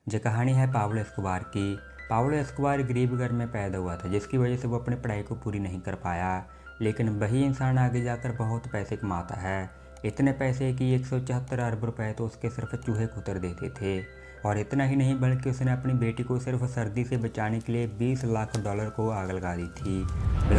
जो कहानी है पाब्लो एस्कोबार की। पाब्लो एस्कोबार गरीब घर में पैदा हुआ था, जिसकी वजह से वो अपनी पढ़ाई को पूरी नहीं कर पाया। लेकिन वही इंसान आगे जाकर बहुत पैसे कमाता है। इतने पैसे कि 174 अरब रुपए तो उसके सिर्फ चूहे कुतर देते थे। और इतना ही नहीं बल्कि उसने अपनी बेटी को सिर्फ सर्दी से बचाने के लिए 20 लाख डॉलर को आग लगा दी थी।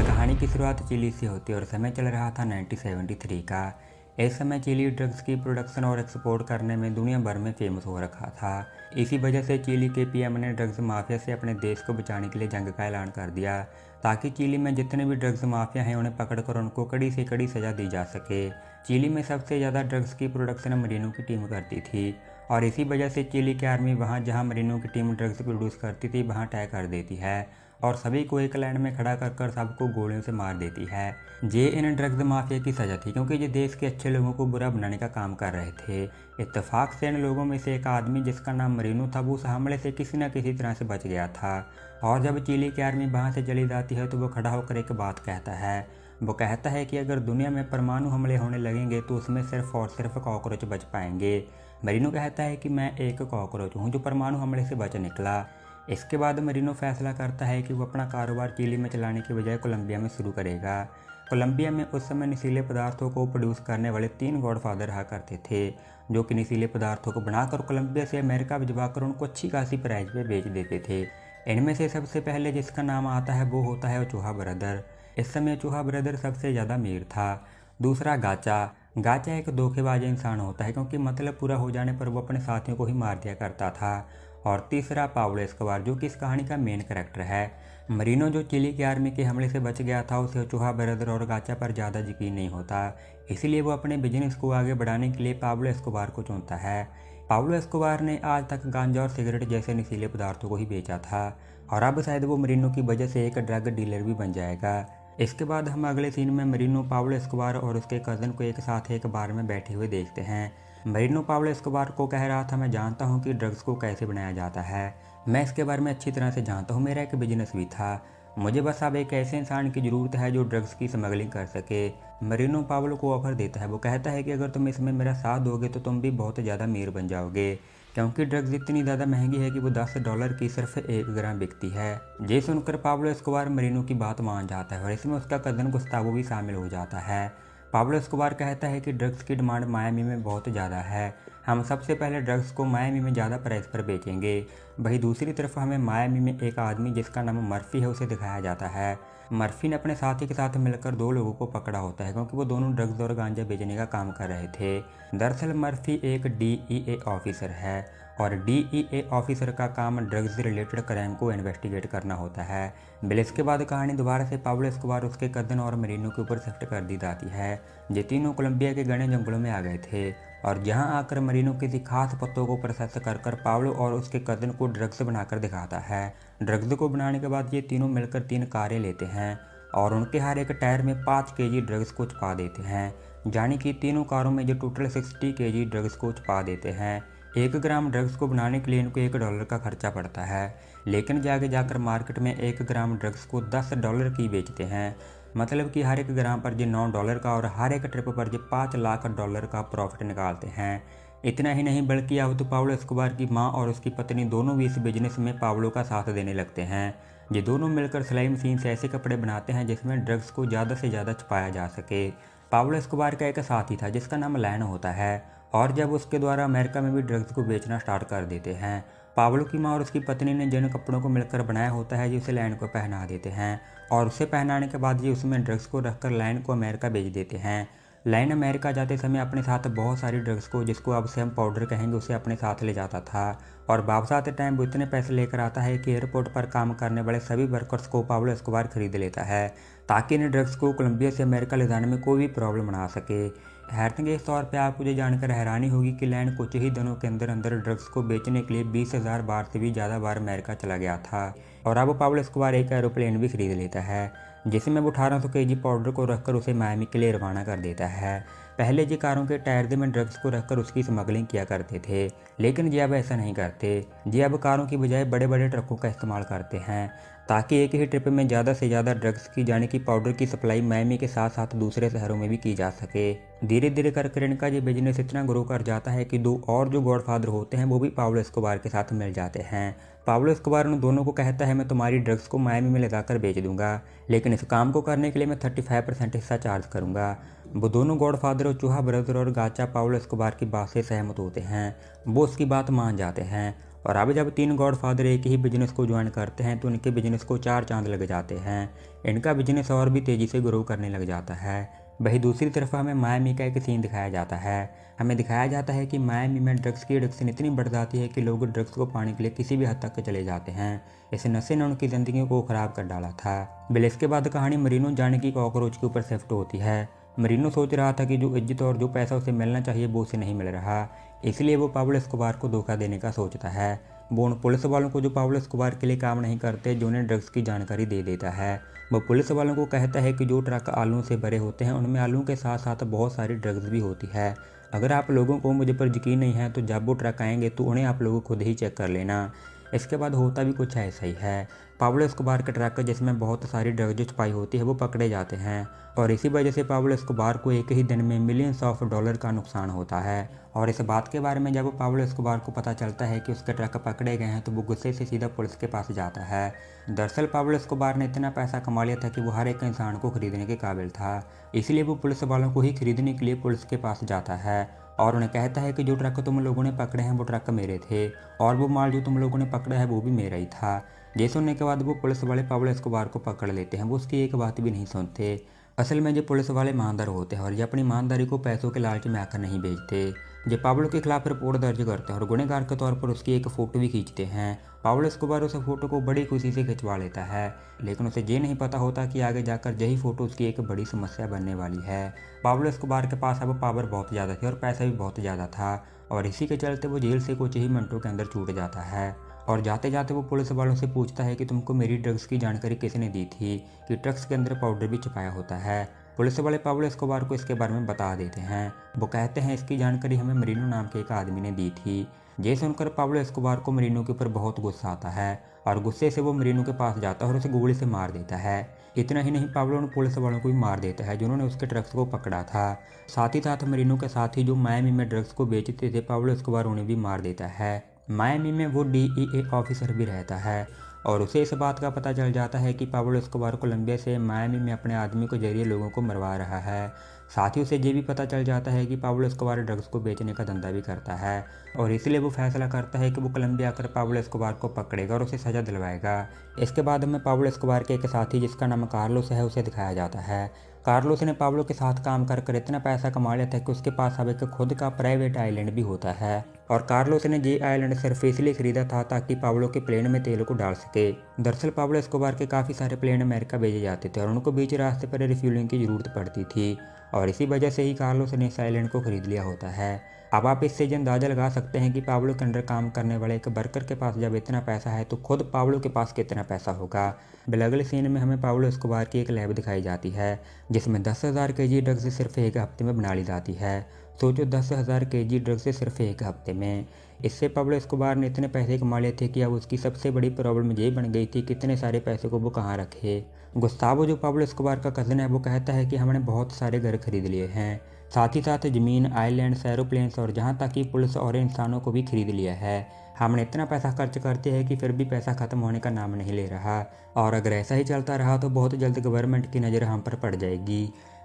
कहानी की शुरुआत चिली से होती है और समय चल रहा था 1973 का। इस समय चिली ड्रग्स की प्रोडक्शन और एक्सपोर्ट करने में दुनिया भर में फेमस हो रखा था। इसी वजह से चिली के पीएम ने ड्रग्स माफिया से अपने देश को बचाने के लिए जंग का ऐलान कर दिया, ताकि चिली में जितने भी ड्रग्स माफिया हैं उन्हें पकड़कर उनको कड़ी से कड़ी सज़ा दी जा सके। चिली में सबसे ज़्यादा ड्रग्स की प्रोडक्शन मरीनों की टीम करती थी, और इसी वजह से चिली की आर्मी वहाँ जहाँ मरीनों की टीम ड्रग्स प्रोड्यूस करती थी वहाँ अटैक कर देती है और सभी को एक लाइन में खड़ा कर सबको गोलियों से मार देती है। ये इन ड्रग्स माफिया की सज़ा थी, क्योंकि ये देश के अच्छे लोगों को बुरा बनाने का काम कर रहे थे। इत्तेफाक से इन लोगों में से एक आदमी जिसका नाम मरीनो था, वो उस हमले से किसी न किसी तरह से बच गया था। और जब चिली की आर्मी वहाँ से चली जाती है तो वो खड़ा होकर एक बात कहता है। वो कहता है कि अगर दुनिया में परमाणु हमले होने लगेंगे तो उसमें सिर्फ और सिर्फ कॉकरोच बच पाएंगे। मरीनो कहता है कि मैं एक कॉकरोच हूँ जो परमाणु हमले से बच निकला। इसके बाद मरीनो फैसला करता है कि वो अपना कारोबार चिली में चलाने के बजाय कोलंबिया में शुरू करेगा। कोलंबिया में उस समय नशीले पदार्थों को प्रोड्यूस करने वाले 3 गॉडफादर रहा करते थे, जो कि नशीले पदार्थों को बनाकर कोलंबिया से अमेरिका भिजवाकर उनको अच्छी खासी प्राइस पे बेच देते थे। इनमें से सबसे पहले जिसका नाम आता है वो होता है ओचोहा ब्रदर। इस समय ओचोहा ब्रदर सबसे ज़्यादा अमीर था। दूसरा गाचा। गाचा एक धोखेबाज इंसान होता है, क्योंकि मतलब पूरा हो जाने पर वो अपने साथियों को ही मार दिया करता था। और तीसरा पाब्लो एस्कोबार, जो कि इस कहानी का मेन कैरेक्टर है। मरीनो जो चिली की आर्मी के हमले से बच गया था, उसे ओचोहा ब्रदर और गाचा पर ज़्यादा यकीन नहीं होता, इसीलिए वो अपने बिजनेस को आगे बढ़ाने के लिए पाब्लो एस्कोबार को चुनता है। पाब्लो एस्कोबार ने आज तक गांजा और सिगरेट जैसे नशीले पदार्थों को ही बेचा था, और अब शायद वो मरीनो की वजह से एक ड्रग डीलर भी बन जाएगा। इसके बाद हम अगले सीन में मरीनो, पाब्लो एस्कोबार और उसके कज़न को एक साथ एक बार में बैठे हुए देखते हैं। मरीनो पाब्लो एस्कोबार को कह रहा था, मैं जानता हूँ कि ड्रग्स को कैसे बनाया जाता है, मैं इसके बारे में अच्छी तरह से जानता हूँ, मेरा एक बिजनेस भी था, मुझे बस अब एक ऐसे इंसान की ज़रूरत है जो ड्रग्स की स्मगलिंग कर सके। मरीनो पाब्लो को ऑफर देता है। वो कहता है कि अगर तुम इसमें मेरा साथ दोगे तो तुम भी बहुत ज़्यादा अमीर बन जाओगे, क्योंकि ड्रग्स इतनी ज़्यादा महंगी है कि वो $10 की सिर्फ 1 ग्राम बिकती है। ये सुनकर पाब्लो एस्कोबार मरीनो की बात मान जाता है और इसमें उसका कज़न गुस्तावो भी शामिल हो जाता है। पाब्लो एस्कोबार कहता है कि ड्रग्स की डिमांड मायामी में बहुत ज़्यादा है, हम सबसे पहले ड्रग्स को मायामी में ज़्यादा प्राइस पर बेचेंगे। वहीं दूसरी तरफ हमें मायामी में एक आदमी जिसका नाम मर्फी है उसे दिखाया जाता है। मर्फी ने अपने साथी के साथ मिलकर 2 लोगों को पकड़ा होता है, क्योंकि वो दोनों ड्रग्स और गांजा बेचने का काम कर रहे थे। दरअसल मर्फी एक DEA ऑफिसर है, और DEA ऑफिसर का काम ड्रग्स रिलेटेड क्राइम को इन्वेस्टिगेट करना होता है। बिल इसके बाद कहानी दोबारा से पाब्लो एस्कोबार, उसके कज़न और मरीनो के ऊपर शिफ्ट कर दी जाती है। ये तीनों कोलंबिया के घने जंगलों में आ गए थे, और जहां आकर मरीनो किसी खास पत्तों को प्रोसेस कर पाब्लो और उसके कज़न को ड्रग्स बनाकर दिखाता है। ड्रग्स को बनाने के बाद ये तीनों मिलकर 3 कारें लेते हैं और उनके हर एक टायर में 5 केजी ड्रग्स को छुपा देते हैं, यानी कि तीनों कारों में जो टोटल 60 केजी ड्रग्स को छुपा देते हैं। 1 ग्राम ड्रग्स को बनाने के लिए इनको $1 का खर्चा पड़ता है, लेकिन जाके जाकर मार्केट में 1 ग्राम ड्रग्स को $10 की बेचते हैं। मतलब कि हर एक ग्राम पर ये $9 का और हर एक ट्रिप पर ये $5 लाख का प्रॉफिट निकालते हैं। इतना ही नहीं बल्कि अब तो पाब्लो एस्कोबार की माँ और उसकी पत्नी दोनों भी इस बिजनेस में पाब्लो का साथ देने लगते हैं। ये दोनों मिलकर सिलाई मशीन से ऐसे कपड़े बनाते हैं जिसमें ड्रग्स को ज़्यादा से ज़्यादा छुपाया जा सके। पाब्लो एस्कोबार का एक साथी था जिसका नाम लैन होता है, और जब उसके द्वारा अमेरिका में भी ड्रग्स को बेचना स्टार्ट कर देते हैं। पाब्लो की माँ और उसकी पत्नी ने जिन कपड़ों को मिलकर बनाया होता है, जिसे लैन को पहना देते हैं, और उसे पहनाने के बाद ये उसमें ड्रग्स को रखकर लैन को अमेरिका भेज देते हैं। लैन अमेरिका जाते समय अपने साथ बहुत सारी ड्रग्स को, जिसको अब से हम पाउडर कहेंगे, उसे अपने साथ ले जाता था, और वापस आते टाइम वो इतने पैसे लेकर आता है कि एयरपोर्ट पर काम करने वाले सभी वर्कर्स को पाब्लो एस्कोबार खरीद लेता है, ताकि इन ड्रग्स को कोलंबिया से अमेरिका ले जाने में कोई भी प्रॉब्लम ना आ सके। हैरत के तौर पे आपको ये जानकर हैरानी होगी कि लैन कुछ ही दिनों के अंदर अंदर ड्रग्स को बेचने के लिए 20,000 बार से भी ज़्यादा बार अमेरिका चला गया था। और अब पाब्लो एस्कोबार एक एरोप्लेन भी खरीद लेता है, जिसमें वो 1800 केजी पाउडर को रखकर उसे मायामी के लिए रवाना कर देता है। पहले ये कारों के टायर में ड्रग्स को रखकर उसकी स्मगलिंग किया करते थे, लेकिन ये अब ऐसा नहीं करते। ये अब कारों की बजाय बड़े बड़े ट्रकों का इस्तेमाल करते हैं ताकि एक ही ट्रिप में ज़्यादा से ज़्यादा ड्रग्स की यानी कि पाउडर की सप्लाई मायामी के साथ साथ दूसरे शहरों में भी की जा सके। धीरे धीरे करके इनका ये बिजनेस इतना ग्रो कर जाता है कि दो और जो गॉडफादर होते हैं वो भी पाब्लो एस्कोबार के साथ मिल जाते हैं। पाब्लो एस्कोबार उन दोनों को कहता है मैं तुम्हारी ड्रग्स को मायामी में ले जाकर बेच दूंगा, लेकिन इस काम को करने के लिए मैं 35% हिस्सा चार्ज करूंगा। वो दोनों गॉडफादर और चूहा ब्रदर और गाचा पाब्लो एस्कोबार की बात से सहमत होते हैं। वो उसकी बात मान जाते हैं और अब जब तीन गॉडफादर एक ही बिजनेस को ज्वाइन करते हैं तो उनके बिजनेस को 4 चांद लग जाते हैं। इनका बिजनेस और भी तेज़ी से ग्रो करने लग जाता है। वहीं दूसरी तरफ हमें मायामी का एक सीन दिखाया जाता है। हमें दिखाया जाता है कि मायामी में ड्रग्स की एडिक्शन इतनी बढ़ जाती है कि लोग ड्रग्स को पाने के लिए किसी भी हद तक चले जाते हैं। इस नशे ने उनकी ज़िंदगी को ख़राब कर डाला था। बिल इसके बाद कहानी मरीनो जाने की कॉकरोच के ऊपर शिफ्ट होती है। मरीनो सोच रहा था कि जो इज्जत और जो पैसा उसे मिलना चाहिए वो उसे नहीं मिल रहा, इसलिए वो पाब्लो एस्कोबार को धोखा देने का सोचता है। वो उन पुलिस वालों को जो पाब्लो एस्कोबार के लिए काम नहीं करते, जो उन्हें ड्रग्स की जानकारी दे देता है। वो पुलिस वालों को कहता है कि जो ट्रक आलू से भरे होते हैं उनमें आलू के साथ साथ बहुत सारी ड्रग्स भी होती है। अगर आप लोगों को मुझे पर यकीन नहीं है तो जब वो ट्रक आएंगे तो उन्हें आप लोगों खुद ही चेक कर लेना। इसके बाद होता भी कुछ ऐसा ही है। पाब्लो एस्कोबार के ट्रक जिसमें बहुत सारी ड्रग्स छुपाई होती है वो पकड़े जाते हैं और इसी वजह से पाब्लो एस्कोबार को एक ही दिन में मिलियंस ऑफ डॉलर का नुकसान होता है। और इस बात के बारे में जब पाब्लो एस्कोबार को पता चलता है कि उसके ट्रक पकड़े गए हैं तो वो गुस्से से सीधा पुलिस के पास जाता है। दरअसल पाब्लो एस्कोबार ने इतना पैसा कमा लिया था कि वो हर एक इंसान को खरीदने के काबिल था, इसलिए वो पुलिस वालों को ही खरीदने के लिए पुलिस के पास जाता है और उन्हें कहता है कि जो ट्रक तुम लोगों ने पकड़े हैं वो ट्रक मेरे थे और वो माल जो तुम लोगों ने पकड़ा है वो भी मेरा ही था। ये सुनने के बाद वो पुलिस वाले पाब्लो एस्कोबार को पकड़ लेते हैं। वो उसकी एक बात भी नहीं सुनते। असल में ये पुलिस वाले ईमानदार होते हैं और ये अपनी ईमानदारी को पैसों के लालच में आकर नहीं बेचते। ये पाब्लो के खिलाफ रिपोर्ट दर्ज करते हैं और गुनहगार के तौर पर उसकी एक फ़ोटो भी खींचते हैं। पाब्लो एस्कोबार उस फ़ोटो को बड़ी खुशी से खिंचवा लेता है, लेकिन उसे ये नहीं पता होता कि आगे जाकर यही फ़ोटो उसकी एक बड़ी समस्या बनने वाली है। पाब्लो एस्कोबार के पास अब पावर बहुत ज़्यादा थी और पैसा भी बहुत ज़्यादा था और इसी के चलते वो जेल से कुछ ही मिनटों के अंदर छूट जाता है। और जाते जाते वो पुलिस वालों से पूछता है कि तुमको मेरी ड्रग्स की जानकारी किसने दी थी कि ड्रग्स के अंदर पाउडर भी छुपाया होता है। पुलिस वाले पाब्लो एस्कोबार को इसके बारे में बता देते हैं। वो कहते हैं इसकी जानकारी हमें मरीनो नाम के एक आदमी ने दी थी। ये सुनकर पाब्लो एस्कोबार को मरीनो के ऊपर बहुत गुस्सा आता है और गुस्से से वो मरीनो के पास जाता है और उसे गोली से मार देता है। इतना ही नहीं, पाब्लो उन पुलिस वालों को भी मार देता है जिन्होंने उसके ड्रग्स को पकड़ा था। साथ ही साथ मरीनो के साथ ही जो मायामी में ड्रग्स को बेचते थे पाब्लो एस्कोबार उन्हें भी मार देता है। मायामी में वो DEA ऑफिसर भी रहता है और उसे इस बात का पता चल जाता है कि पाब्लो एस्कोबार कोलंबिया से मायामी में अपने आदमी के जरिए लोगों को मरवा रहा है। साथ ही उसे ये भी पता चल जाता है कि पाब्लो एस्कोबार ड्रग्स को बेचने का धंधा भी करता है और इसलिए वो फैसला करता है कि वो कोलंबिया आकर पाब्लो एस्कोबार को पकड़ेगा और उसे सज़ा दिलवाएगा। इसके बाद हमें पाब्लो एस्कोबार के एक साथी जिसका नाम कार्लोस है उसे दिखाया जाता है। कार्लोस ने पाब्लो के साथ काम कर इतना पैसा कमा लिया था कि उसके पास अब एक खुद का प्राइवेट आइलैंड भी होता है और कार्लोस ने ये आइलैंड सिर्फ इसलिए खरीदा था ताकि पाब्लो के प्लेन में तेल को डाल सके। दरअसल पाब्लो एस्कोबार के काफ़ी सारे प्लेन अमेरिका भेजे जाते थे और उनको बीच रास्ते पर रिफ्यूलिंग की ज़रूरत पड़ती थी और इसी वजह से ही कार्लोस ने इस आइलैंड को खरीद लिया होता है। अब आप इससे ये अंदाज़ा लगा सकते हैं कि पाब्लो के अंडर काम करने वाले एक वर्कर के पास जब इतना पैसा है तो खुद पाब्लो के पास कितना पैसा होगा। अगले सीन में हमें पाब्लो एस्कोबार की एक लैब दिखाई जाती है जिसमें 10,000 kg ड्रग्स सिर्फ एक हफ्ते में बना ली जाती है। सोचो 10,000 kg ड्रग्स सिर्फ एक हफ्ते में। इससे पाब्लो एस्कोबार ने इतने पैसे कमा लिए थे कि अब उसकी सबसे बड़ी प्रॉब्लम ये बन गई थी कि इतने सारे पैसे को वो कहाँ रखे। गुस्तावो जो पाब्लो एस्कोबार का कज़न है वो कहता है कि हमने बहुत सारे घर खरीद लिए हैं, साथ ही साथ ज़मीन, आइलैंड्स, एरोप्लेन्स और जहाँ तक कि पुलिस और इंसानों को भी खरीद लिया है। हमने इतना पैसा खर्च करते हैं कि फिर भी पैसा ख़त्म होने का नाम नहीं ले रहा और अगर ऐसा ही चलता रहा तो बहुत जल्द गवर्नमेंट की नज़र हम पर पड़ जाएगी।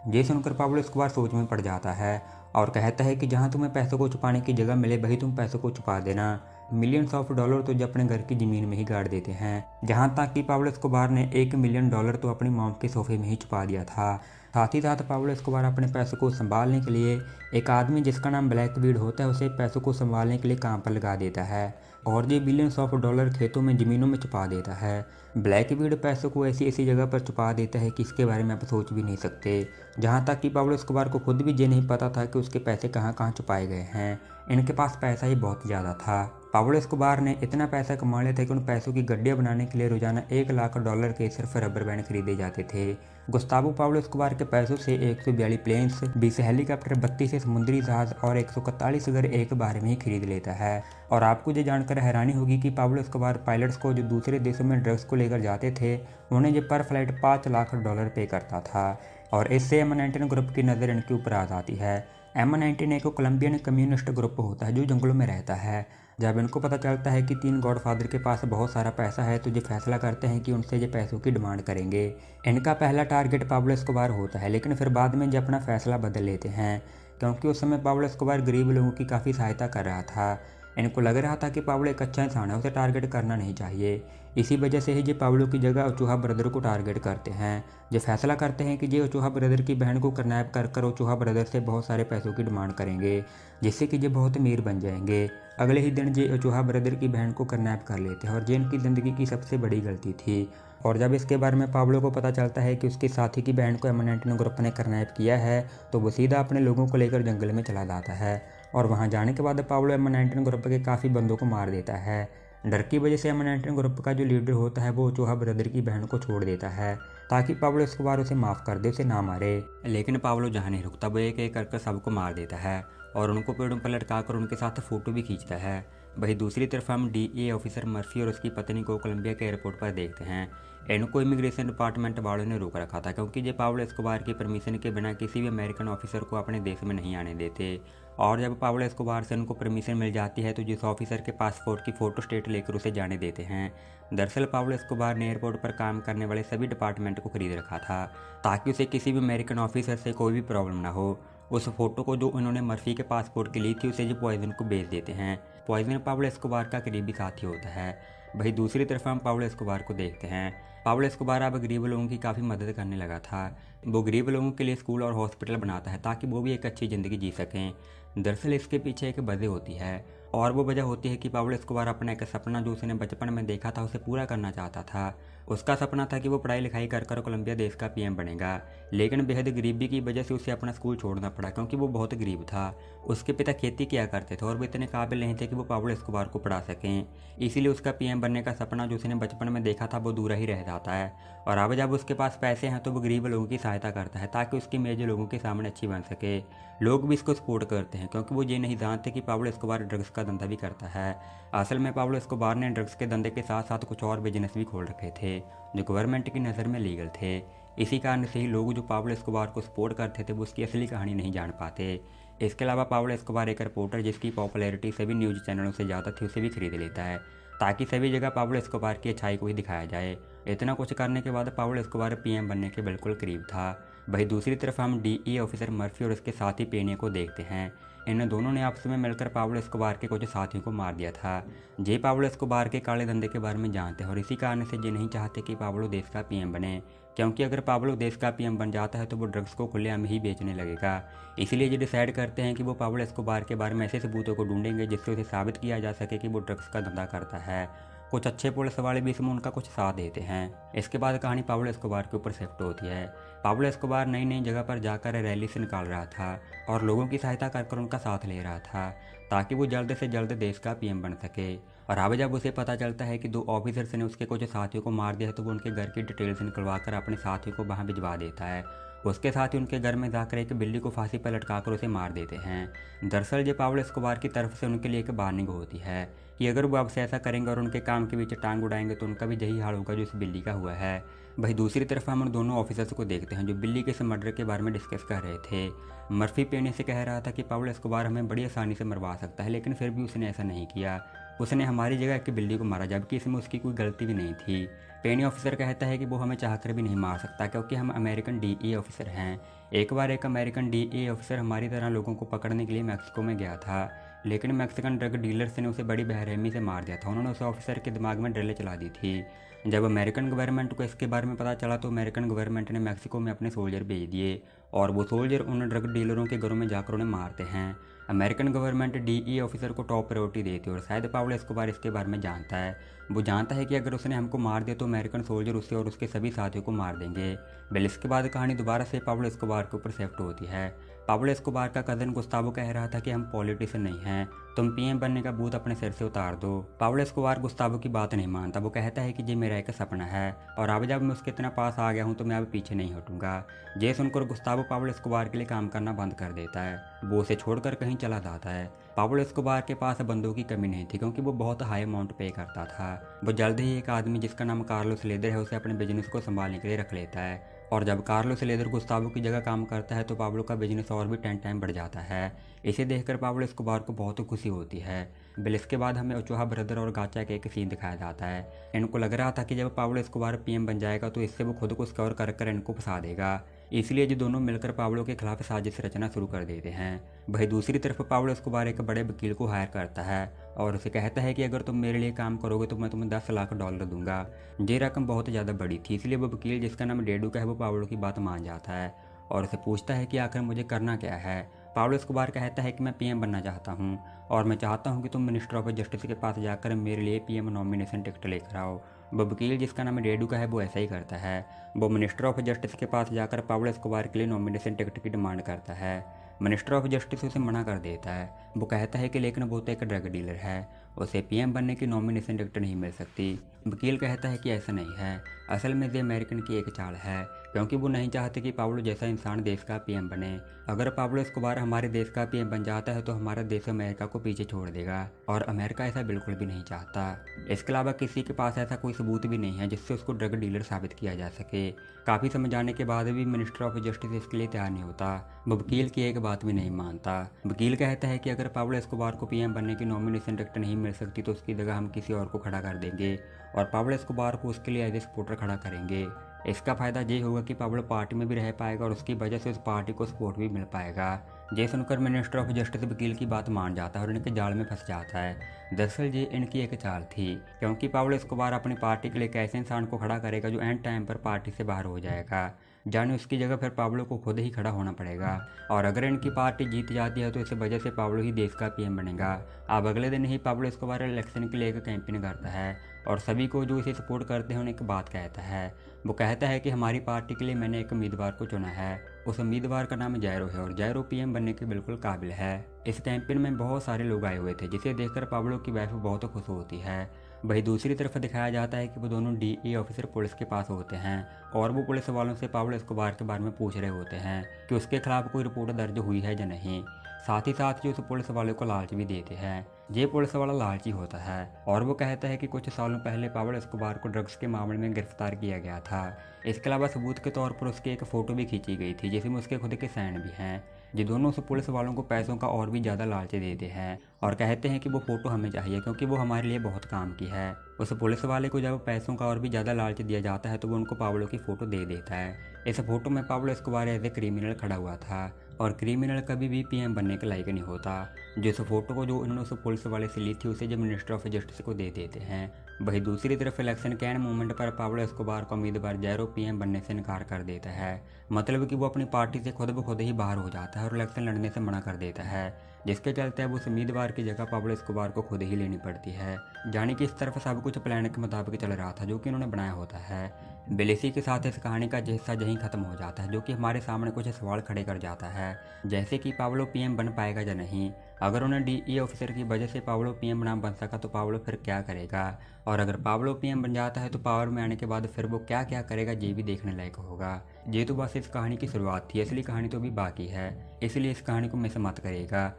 ये सुनकर पाब्लो एस्कोबार सोच में पड़ जाता है और कहता है कि जहाँ तुम्हें पैसों को छुपाने की जगह मिले वहीं तुम पैसों को छुपा देना। मिलियंस ऑफ डॉलर तो जो अपने घर की ज़मीन में ही गाड़ देते हैं। जहाँ तक कि पाब्लो एस्कोबार ने $1 मिलियन तो अपनी मॉम के सोफे में ही छुपा दिया था। साथ ही साथ पाब्लो एस्कोबार अपने पैसों को संभालने के लिए एक आदमी जिसका नाम ब्लैकबीड होता है उसे पैसों को संभालने के लिए काम पर लगा देता है और ये बिलियंस ऑफ डॉलर खेतों में ज़मीनों में छुपा देता है। ब्लैकबीड पैसों को ऐसी ऐसी जगह पर छुपा देता है कि इसके बारे में आप सोच भी नहीं सकते। जहाँ तक कि पाब्लो एस्कोबार को खुद भी ये नहीं पता था कि उसके पैसे कहाँ कहाँ छुपाए गए हैं। इनके पास पैसा ही बहुत ज़्यादा था। पाब्लो एस्कोबार ने इतना पैसा कमा लिया था कि उन पैसों की गड्डियाँ बनाने के लिए रोजाना $1 लाख के सिर्फ रबर बैंड खरीदे जाते थे। गुस्तावो पाब्लो एस्कोबार के पैसों से 142 प्लेन्स, 20 हेलीकॉप्टर, 32 समुद्री जहाज और 141 घर एक बार में ही खरीद लेता है। और आपको ये जानकर हैरानी होगी कि पाब्लो एस्कोबार पायलट्स को जो दूसरे देशों में ड्रग्स को लेकर जाते थे, उन्हें ये पर फ्लाइट $5 लाख पे करता था। और इससे M19 ग्रुप की नज़र इनके ऊपर आ जाती है। M19 एक कोलंबियन कम्युनिस्ट ग्रुप होता है जो जंगलों में रहता है। जब इनको पता चलता है कि 3 गॉडफादर के पास बहुत सारा पैसा है, तो ये फैसला करते हैं कि उनसे ये पैसों की डिमांड करेंगे। इनका पहला टारगेट पाब्लो एस्कोबार होता है, लेकिन फिर बाद में ये अपना फैसला बदल लेते हैं, क्योंकि उस समय पाब्लो एस्कोबार गरीब लोगों की काफ़ी सहायता कर रहा था। इनको लग रहा था कि पाब्लो एक अच्छा इंसान है, उसे टारगेट करना नहीं चाहिए। इसी वजह से ही ये पाब्लो की जगह ओचुहा ब्रदर को टारगेट करते हैं। ये फैसला करते हैं कि ये ओचुहा ब्रदर की बहन को किडनैप कर ओचुहा ब्रदर से बहुत सारे पैसों की डिमांड करेंगे, जिससे कि ये बहुत अमीर बन जाएंगे। अगले ही दिन ये ओचुहा ब्रदर की बहन को किडनैप कर लेते हैं, और ये इनकी ज़िंदगी की सबसे बड़ी गलती थी। और जब इसके बारे में पाब्लो को पता चलता है कि उसके साथी की बहन को M19 ग्रुप ने किडनैप किया है, तो वो सीधा अपने लोगों को लेकर जंगल में चला जाता है। और वहाँ जाने के बाद पाब्लो M19 ग्रुप के काफ़ी बंदों को मार देता है। डर की वजह से M19 ग्रुप का जो लीडर होता है वो ओचुहा ब्रदर की बहन को छोड़ देता है, ताकि पाब्लो एस्कोबार उसे माफ़ कर दे, उसे ना मारे। लेकिन पाब्लो जहाँ नहीं रुकता, वो एक एक करके सबको मार देता है और उनको पेड़ों पर लटका कर उनके साथ फ़ोटो भी खींचता है। वहीं दूसरी तरफ हम DEA ऑफिसर मर्फी और उसकी पत्नी को कोलंबिया के एयरपोर्ट पर देखते हैं। इनको इमिग्रेशन डिपार्टमेंट वालों ने रोक रखा था, क्योंकि ये पाब्लो एस्कोबार की परमिशन के बिना किसी भी अमेरिकन ऑफिसर को अपने देश में नहीं आने देते। और जब पाब्लो एस्कोबार से उनको परमिशन मिल जाती है, तो जिस ऑफिसर के पासपोर्ट की फ़ोटो स्टेट लेकर उसे जाने देते हैं। दरअसल पाब्लो एस्कोबार ने एयरपोर्ट पर काम करने वाले सभी डिपार्टमेंट को खरीद रखा था, ताकि उसे किसी भी अमेरिकन ऑफिसर से कोई भी प्रॉब्लम ना हो। उस फोटो को जो उन्होंने मर्फी के पासपोर्ट की ली थी, उसे जो पॉइजन को बेच देते हैं। पॉइजन पाब्लो एस्कोबार का करीबी साथी होता है। वहीं दूसरी तरफ हम पाब्लो एस्कोबार को देखते हैं। पाब्लो एस्कोबार अब गरीब लोगों की काफ़ी मदद करने लगा था। वो गरीब लोगों के लिए स्कूल और हॉस्पिटल बनाता है, ताकि वो भी एक अच्छी ज़िंदगी जी सकें। दरअसल इसके पीछे एक वजह होती है, और वो वजह होती है कि पाब्लो एस्कोबार अपना एक सपना जो उसने बचपन में देखा था, उसे पूरा करना चाहता था। उसका सपना था कि वो पढ़ाई लिखाई कर कोलंबिया देश का PM बनेगा, लेकिन बेहद गरीबी की वजह से उसे अपना स्कूल छोड़ना पड़ा, क्योंकि वो बहुत गरीब था। उसके पिता खेती किया करते थे और वो इतने काबिल नहीं थे कि वो पाब्लो एस्कोबार को पढ़ा सकें। इसीलिए उसका PM बनने का सपना जो उसने बचपन में देखा था, वो अधूरा ही रह जाता है। और अब जब उसके पास पैसे हैं, तो वो गरीब लोगों की सहायता करता है, ताकि उसकी इमेज लोगों के सामने अच्छी बन सके। लोग भी इसको सपोर्ट करते हैं, क्योंकि वो ये नहीं जानते कि पाब्लो एस्कोबार ड्रग्स का धंधा भी करता है। असल में पाब्लो एस्कोबार ने ड्रग्स के धंधे के साथ साथ कुछ और बिजनेस भी खोल रखे थे, जो गवर्नमेंट की नज़र में लीगल थे। इसी कारण से ही लोग जो पाब्लो एस्कोबार को सपोर्ट करते थे, वो उसकी असली कहानी नहीं जान पाते। इसके अलावा पाब्लो एस्कोबार एक रिपोर्टर, जिसकी पॉपुलैरिटी सभी न्यूज़ चैनलों से ज़्यादा थी, उसे भी खरीद लेता है, ताकि सभी जगह पाब्लो एस्कोबार की अच्छाई को ही दिखाया जाए। इतना कुछ करने के बाद पाब्लो एस्कोबार PM बनने के बिल्कुल करीब था। वहीं दूसरी तरफ हम DEA ऑफिसर मर्फी और उसके साथी पेने को देखते हैं। इन दोनों ने आपस में मिलकर पाब्लो एस्कोबार के कुछ साथियों को मार दिया था। जे पाब्लो एस्कोबार के काले धंधे के बारे में जानते हैं, और इसी कारण से ये नहीं चाहते कि पाब्लो देश का PM बने, क्योंकि अगर पाब्लो देश का PM बन जाता है, तो वो ड्रग्स को खुलेआम ही बेचने लगेगा। इसीलिए ये डिसाइड करते हैं कि वो पाब्लो एस्कोबार के बारे में ऐसे सबूतों को ढूंढेंगे, जिससे उसे साबित किया जा सके कि वो ड्रग्स का धंधा करता है। कुछ अच्छे पुलिस वाले भी इसमें उनका कुछ साथ देते हैं। इसके बाद कहानी पाब्लो एस्कोबार के ऊपर शिफ्ट होती है। पाब्लो एस्कोबार नई नई जगह पर जाकर रैली से निकाल रहा था, और लोगों की सहायता कर उनका साथ ले रहा था, ताकि वो जल्द से जल्द देश का PM बन सके। और अब जब उसे पता चलता है कि 2 ऑफिसर्स ने उसके कुछ साथियों को मार दिया है, तो वो उनके घर की डिटेल्स निकलवा कर अपने साथियों को वहाँ भिजवा देता है। उसके साथ ही उनके घर में जाकर एक बिल्ली को फांसी पर लटकाकर उसे मार देते हैं। दरअसल ये पाब्लो एस्कोबार की तरफ से उनके लिए एक वार्निंग होती है कि अगर वो अब से ऐसा करेंगे और उनके काम के बीच टांग उड़ाएंगे, तो उनका भी यही हाल होगा जो इस बिल्ली का हुआ है। वहीं दूसरी तरफ हम उन दोनों ऑफिसर्स को देखते हैं, जो बिल्ली के इस मर्डर के बारे में डिस्कस कर रहे थे। मर्फी पेने से कह रहा था कि पाब्लो एस्कोबार हमें बड़ी आसानी से मरवा सकता है, लेकिन फिर भी उसने ऐसा नहीं किया। उसने हमारी जगह एक बिल्ली को मारा, जबकि इसमें उसकी कोई गलती भी नहीं थी। पेनी ऑफिसर कहता है कि वो हमें चाहकर भी नहीं मार सकता, क्योंकि हम अमेरिकन DEA ऑफिसर हैं। एक बार एक अमेरिकन DEA ऑफिसर हमारी तरह लोगों को पकड़ने के लिए मैक्सिको में गया था, लेकिन मैक्सिकन ड्रग डीलर्स ने उसे बड़ी बेरहमी से मार दिया था। उन्होंने उस ऑफिसर के दिमाग में ड्रिल चला दी थी। जब अमेरिकन गवर्नमेंट को इसके बारे में पता चला, तो अमेरिकन गवर्नमेंट ने मैक्सिको में अपने सोल्जर भेज दिए, और वो सोल्जर उन ड्रग डीलरों के घरों में जाकर उन्हें मारते हैं। अमेरिकन गवर्नमेंट DEA ऑफिसर को टॉप प्रायोरिटी देती है, और शायद पाब्लो एस्कोबार इसके बारे में जानता है। वो जानता है कि अगर उसने हमको मार दिया, तो अमेरिकन सोल्जर उसे और उसके सभी साथियों को मार देंगे। वेल इसके बाद कहानी दोबारा से पाब्लो एस्कोबार के ऊपर शिफ्ट होती है। पाब्लो एस्कोबार का कज़न गुस्तावो कह रहा था कि हम पॉलिटिशियन नहीं हैं, तुम पीएम बनने का भूत अपने सिर से उतार दो। पाब्लो एस्कोबार गुस्तावो की बात नहीं मानता। वो कहता है कि ये मेरा एक सपना है और अब जब मैं उसके इतना पास आ गया हूँ तो मैं अब पीछे नहीं हटूंगा। ये सुनकर गुस्तावो पाब्लो एस्कोबार के लिए काम करना बंद कर देता है। वो उसे छोड़कर कहीं चला जाता है। पाब्लो एस्कोबार के पास बंदूक की कमी नहीं थी क्योंकि वो बहुत हाई अमाउंट पे करता था। वो जल्द ही एक आदमी जिसका नाम कार्लोस लेदर है उसे अपने बिजनेस को संभालने के लिए रख लेता है। और जब कार्लोस लेदर गुस्तावो की जगह काम करता है तो पाब्लो का बिजनेस और भी 10 टाइम बढ़ जाता है। इसे देखकर पाब्लो एस्कोबार को बहुत खुशी होती है। बिल इसके बाद हमें ओचोहा ब्रदर और गाचा के एक सीन दिखाया जाता है। इनको लग रहा था कि जब पाब्लो एस्कोबार पीएम बन जाएगा तो इससे वो खुद को स्कोर कर इनको फंसा देगा। इसलिए जो दोनों मिलकर पाब्लो के खिलाफ साजिश रचना शुरू कर देते हैं। वहीं दूसरी तरफ पाब्लो एस्कोबार एक बड़े वकील को हायर करता है और उसे कहता है कि अगर तुम मेरे लिए काम करोगे तो मैं तुम्हें $10 लाख दूंगा। ये रकम बहुत ज़्यादा बड़ी थी, इसलिए वो वकील जिसका नाम डेडू का है वो पाब्लो की बात मान जाता है और उसे पूछता है कि आखिर मुझे करना क्या है। पाब्लो एस्कोबार कहता है कि मैं पीएम बनना चाहता हूँ और मैं चाहता हूँ कि तुम मिनिस्टर ऑफ जस्टिस के पास जाकर मेरे लिए पीएम नॉमिनेशन टिकट लेकर आओ। वो वकील जिसका नाम डेडू का है वो ऐसा ही करता है। वो मिनिस्टर ऑफ जस्टिस के पास जाकर पाब्लो एस्कोबार के लिए नॉमिनेशन टिकट की डिमांड करता है। मिनिस्टर ऑफ जस्टिस उसे मना कर देता है। वो कहता है कि लेकिन वो तो एक ड्रग डीलर है, उसे पीएम बनने की नॉमिनेशन टिकट नहीं मिल सकती। वकील कहता है कि ऐसा नहीं है, असल में ये अमेरिकन की एक चाल है क्योंकि वो नहीं चाहते कि पाब्लो जैसा इंसान देश का पीएम बने। अगर पाब्लो एस्कोबार हमारे देश का पीएम बन जाता है तो हमारा देश अमेरिका को पीछे छोड़ देगा और अमेरिका ऐसा बिल्कुल भी नहीं चाहता। इसके अलावा किसी के पास ऐसा कोई सबूत भी नहीं है जिससे उसको ड्रग डीलर साबित किया जा सके। काफ़ी समझाने के बाद भी मिनिस्टर ऑफ जस्टिस इसके लिए तैयार नहीं होता। वो वकील की एक बात भी नहीं मानता। वकील कहता है कि अगर पाब्लो एस्कोबार को पीएम बनने की नॉमिनेशन टिकट नहीं मिल सकती तो उसकी जगह हम किसी और को खड़ा कर देंगे और पाब्लो एस्कोबार को उसके लिए एज ए सपोर्टर खड़ा करेंगे। इसका फ़ायदा ये होगा कि पाब्लो पार्टी में भी रह पाएगा और उसकी वजह से उस पार्टी को सपोर्ट भी मिल पाएगा। ये सुनकर मिनिस्टर ऑफ जस्टिस वकील की बात मान जाता है और इनके जाल में फंस जाता है। दरअसल ये इनकी एक चाल थी क्योंकि पाब्लो एस्कोबार अपनी पार्टी के लिए एक ऐसे इंसान को खड़ा करेगा जो एंड टाइम पर पार्टी से बाहर हो जाएगा, जाने उसकी जगह फिर पाब्लो को खुद ही खड़ा होना पड़ेगा और अगर इनकी पार्टी जीत जाती है तो इस वजह से पाब्लो ही देश का पीएम बनेगा। अब अगले दिन ही पाब्लो एस्कोबार इलेक्शन के लिए एक कैंपेन करता है और सभी को जो इसे सपोर्ट करते हैं उन्हें एक बात कहता है। वो कहता है कि हमारी पार्टी के लिए मैंने एक उम्मीदवार को चुना है, उस उम्मीदवार का नाम जैरो है और जैरो पीएम बनने के बिल्कुल काबिल है। इस कैंपेन में बहुत सारे लोग आए हुए थे जिसे देखकर पाब्लो की वाइफ बहुत खुश होती है। वहीं दूसरी तरफ दिखाया जाता है कि वो दोनों डीई ऑफिसर पुलिस के पास होते हैं और वो पुलिस वालों से पाब्लो एस्कोबार के बारे में पूछ रहे होते हैं कि उसके खिलाफ कोई रिपोर्ट दर्ज हुई है या नहीं। साथ ही साथ जो उस पुलिस वाले को लालच भी देते हैं। ये पुलिस वाला लालची होता है और वो कहता है कि कुछ सालों पहले पाब्लो एस्कोबार को ड्रग्स के मामले में गिरफ्तार किया गया था। इसके अलावा सबूत के तौर पर उसकी एक फ़ोटो भी खींची गई थी जिसमें उसके खुद के साइन भी हैं। ये दोनों उस पुलिस वालों को पैसों का और भी ज़्यादा लालच देते हैं और कहते हैं कि वो फ़ोटो हमें चाहिए क्योंकि वो हमारे लिए बहुत काम की है। उस पुलिस वाले को जब पैसों का और भी ज़्यादा लालच दिया जाता है तो वो उनको पाब्लो की फ़ोटो दे देता है। इस फोटो में Pablo Escobar as a criminal खड़ा हुआ था और क्रिमिनल कभी भी पीएम बनने के लायक नहीं होता। जिस फोटो को जो उन्होंने उस पुलिस वाले से ली थी उसे जब मिनिस्टर ऑफ जस्टिस को दे देते हैं। वहीं दूसरी तरफ इलेक्शन के एंड मोमेंट पर पाब्लो एस्कोबार का उम्मीदवार जैरो पीएम बनने से इनकार कर देता है, मतलब कि वो अपनी पार्टी से खुद ब खुद ही बाहर हो जाता है और इलेक्शन लड़ने से मना कर देता है, जिसके चलते अब उस उम्मीदवार की जगह पाब्लो एस्कोबार को खुद ही लेनी पड़ती है। जानी कि इस तरफ सब कुछ प्लान के मुताबिक चल रहा था जो कि उन्होंने बनाया होता है। बिलिसी के साथ इस कहानी का हिस्सा यहीं खत्म हो जाता है, जो कि हमारे सामने कुछ सवाल खड़े कर जाता है, जैसे कि पाब्लो पीएम बन पाएगा या नहीं। अगर उन्हें डीई ऑफिसर की वजह से पाब्लो पीएम ना बन सका तो पाब्लो फिर क्या करेगा, और अगर पाब्लो पीएम बन जाता है तो पावर में आने के बाद फिर वो क्या क्या करेगा ये भी देखने लायक होगा। ये तो बस इस कहानी की शुरुआत थी, असली कहानी तो भी बाकी है, इसलिए इस कहानी को मिस मत करिएगा।